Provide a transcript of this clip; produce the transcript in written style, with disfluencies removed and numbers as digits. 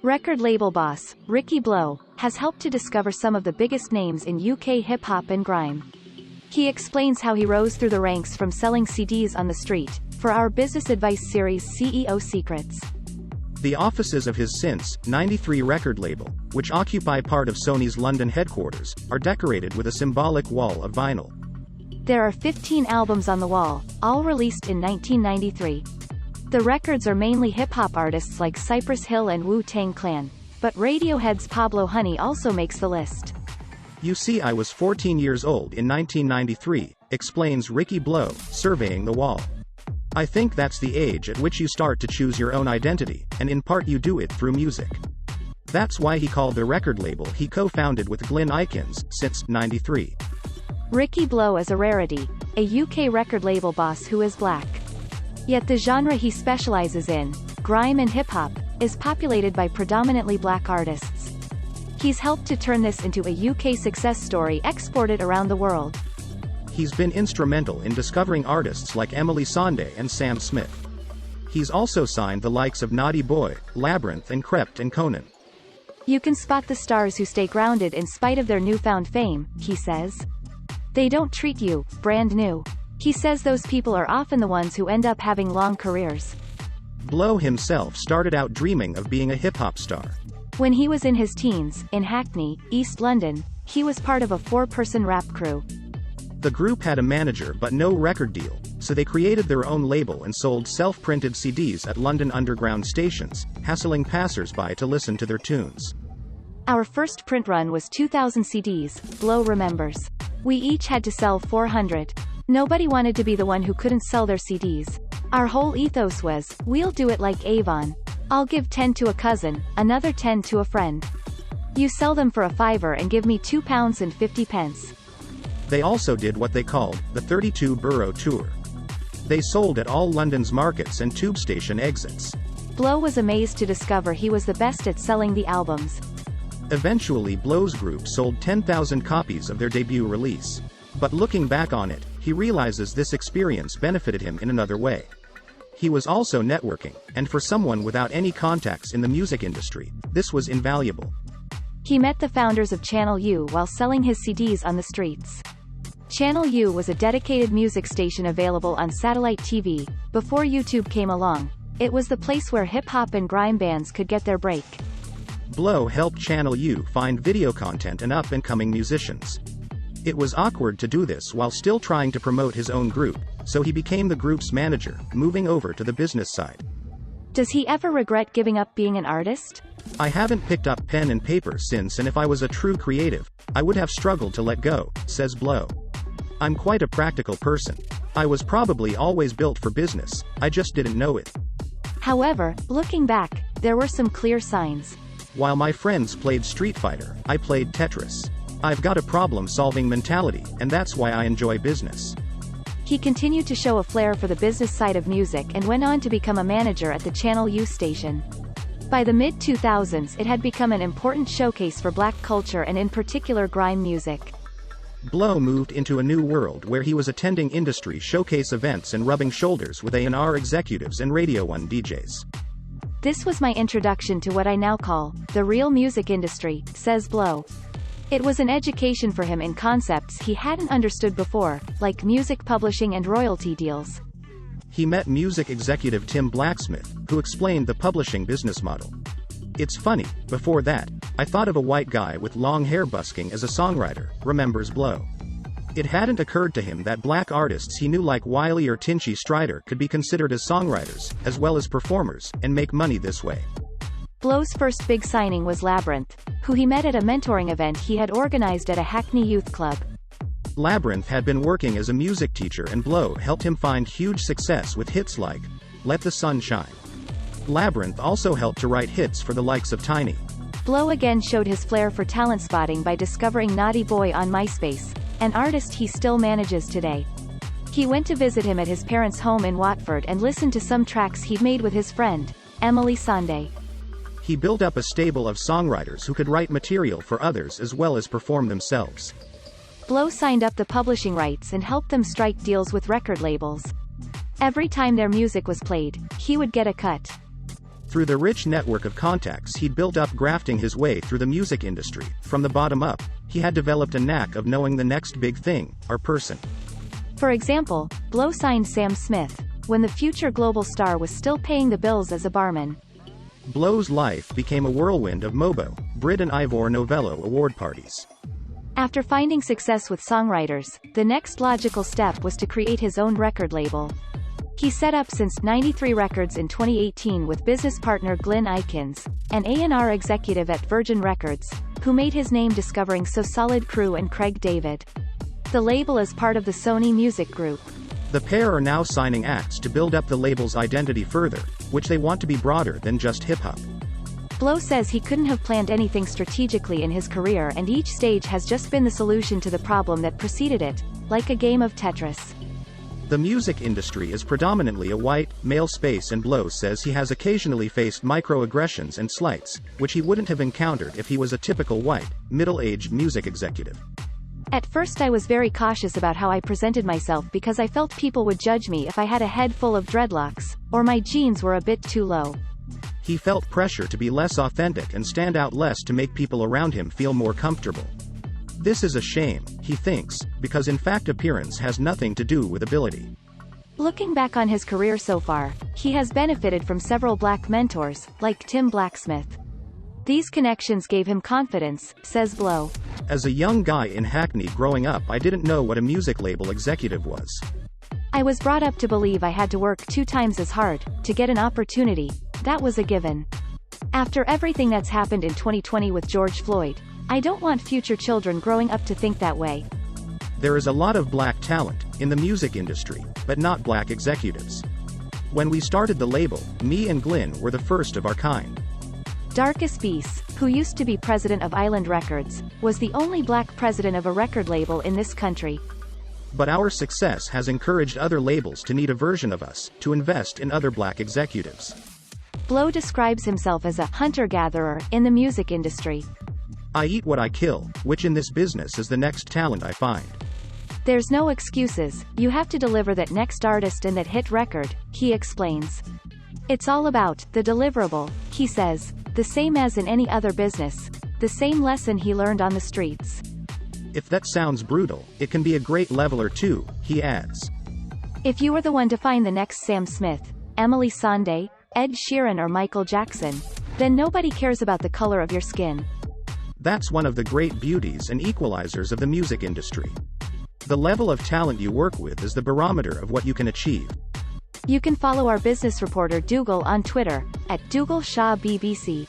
Record label boss, Riki Bleau, has helped to discover some of the biggest names in UK hip-hop and grime. He explains how he rose through the ranks from selling CDs on the street, for our business advice series CEO Secrets. The offices of his Since '93 record label, which occupy part of Sony's London headquarters, are decorated with a symbolic wall of vinyl. There are 15 albums on the wall, all released in 1993. The records are mainly hip-hop artists like Cypress Hill and Wu-Tang Clan, but Radiohead's Pablo Honey also makes the list. You see, I was 14 years old in 1993, explains Riki Bleau, surveying the wall. I think that's the age at which you start to choose your own identity, and in part you do it through music. That's why he called the record label he co-founded with Glyn Eikins, Since '93. Riki Bleau is a rarity, a UK record label boss who is black. Yet the genre he specializes in, grime and hip-hop, is populated by predominantly black artists. He's helped to turn this into a UK success story exported around the world. He's been instrumental in discovering artists like Emily Sandé and Sam Smith. He's also signed the likes of Naughty Boy, Labyrinth and Krept and Conan. You can spot the stars who stay grounded in spite of their newfound fame, he says. They don't treat you brand new. He says those people are often the ones who end up having long careers. Bleau himself started out dreaming of being a hip-hop star. When he was in his teens, in Hackney, East London, he was part of a 4-person rap crew. The group had a manager but no record deal, so they created their own label and sold self-printed CDs at London Underground stations, hassling passers-by to listen to their tunes. Our first print run was 2,000 CDs, Bleau remembers. We each had to sell 400. Nobody wanted to be the one who couldn't sell their CDs. Our whole ethos was, we'll do it like Avon. I'll give 10 to a cousin, another 10 to a friend. You sell them for a fiver and give me £2.50. They also did what they called the 32 Borough Tour. They sold at all London's markets and tube station exits. Bleau was amazed to discover he was the best at selling the albums. Eventually Bleau's group sold 10,000 copies of their debut release. But looking back on it, he realizes this experience benefited him in another way. He was also networking, and for someone without any contacts in the music industry, this was invaluable. He met the founders of Channel U while selling his CDs on the streets. Channel U was a dedicated music station available on satellite TV. Before YouTube came along, it was the place where hip-hop and grime bands could get their break. Bleau helped Channel U find video content and up-and-coming musicians. It was awkward to do this while still trying to promote his own group, so he became the group's manager, moving over to the business side. Does he ever regret giving up being an artist? I haven't picked up pen and paper since, and if I was a true creative, I would have struggled to let go, says Bleau. I'm quite a practical person. I was probably always built for business, I just didn't know it. However, looking back, there were some clear signs. While my friends played Street Fighter, I played Tetris. I've got a problem-solving mentality, and that's why I enjoy business. He continued to show a flair for the business side of music and went on to become a manager at the Channel U station. By the mid-2000s it had become an important showcase for black culture and in particular grime music. Bleau moved into a new world where he was attending industry showcase events and rubbing shoulders with A&R executives and Radio 1 DJs. This was my introduction to what I now call the real music industry, says Bleau. It was an education for him in concepts he hadn't understood before, like music publishing and royalty deals. He met music executive Tim Blacksmith, who explained the publishing business model. It's funny, before that, I thought of a white guy with long hair busking as a songwriter, remembers Bleau. It hadn't occurred to him that black artists he knew like Wiley or Tinchy Stryder could be considered as songwriters, as well as performers, and make money this way. Bleau's first big signing was Labyrinth, who he met at a mentoring event he had organized at a Hackney youth club. Labyrinth had been working as a music teacher, and Bleau helped him find huge success with hits like Let the Sun Shine. Labyrinth also helped to write hits for the likes of Tiny. Bleau again showed his flair for talent spotting by discovering Naughty Boy on MySpace, an artist he still manages today. He went to visit him at his parents' home in Watford and listened to some tracks he'd made with his friend, Emily Sandé. He built up a stable of songwriters who could write material for others as well as perform themselves. Bleau signed up the publishing rights and helped them strike deals with record labels. Every time their music was played, he would get a cut. Through the rich network of contacts he'd built up grafting his way through the music industry, from the bottom up, he had developed a knack of knowing the next big thing, our person. For example, Blow signed Sam Smith, when the future global star was still paying the bills as a barman. Blow's life became a whirlwind of Mobo, Brit and Ivor Novello award parties. After finding success with songwriters, the next logical step was to create his own record label. He set up Since 93 Records in 2018 with business partner Glyn Eikins, an A&R executive at Virgin Records, who made his name discovering So Solid Crew and Craig David. The label is part of the Sony Music Group. The pair are now signing acts to build up the label's identity further, which they want to be broader than just hip-hop. Blow says he couldn't have planned anything strategically in his career, and each stage has just been the solution to the problem that preceded it, like a game of Tetris. The music industry is predominantly a white, male space, and Blow says he has occasionally faced microaggressions and slights, which he wouldn't have encountered if he was a typical white, middle-aged music executive. At first I was very cautious about how I presented myself because I felt people would judge me if I had a head full of dreadlocks, or my jeans were a bit too low. He felt pressure to be less authentic and stand out less to make people around him feel more comfortable. This is a shame, he thinks, because in fact appearance has nothing to do with ability. Looking back on his career so far, he has benefited from several black mentors, like Tim Blacksmith. These connections gave him confidence, says Blow. As a young guy in Hackney growing up, I didn't know what a music label executive was. I was brought up to believe I had to work 2 times as hard to get an opportunity. That was a given. After everything that's happened in 2020 with George Floyd, I don't want future children growing up to think that way. There is a lot of black talent in the music industry, but not black executives. When we started the label, me and Glyn were the first of our kind. Darkus Bees, who used to be president of Island Records, was the only black president of a record label in this country. But our success has encouraged other labels to need a version of us, to invest in other black executives. Blow describes himself as a hunter-gatherer in the music industry. I eat what I kill, which in this business is the next talent I find. There's no excuses, you have to deliver that next artist and that hit record, he explains. It's all about the deliverable, he says, the same as in any other business, the same lesson he learned on the streets. If that sounds brutal, it can be a great leveler too, he adds. If you were the one to find the next Sam Smith, Emily Sandé, Ed Sheeran or Michael Jackson, then nobody cares about the color of your skin. That's one of the great beauties and equalizers of the music industry. The level of talent you work with is the barometer of what you can achieve. You can follow our business reporter Dougal on Twitter, @DougalShawBBC.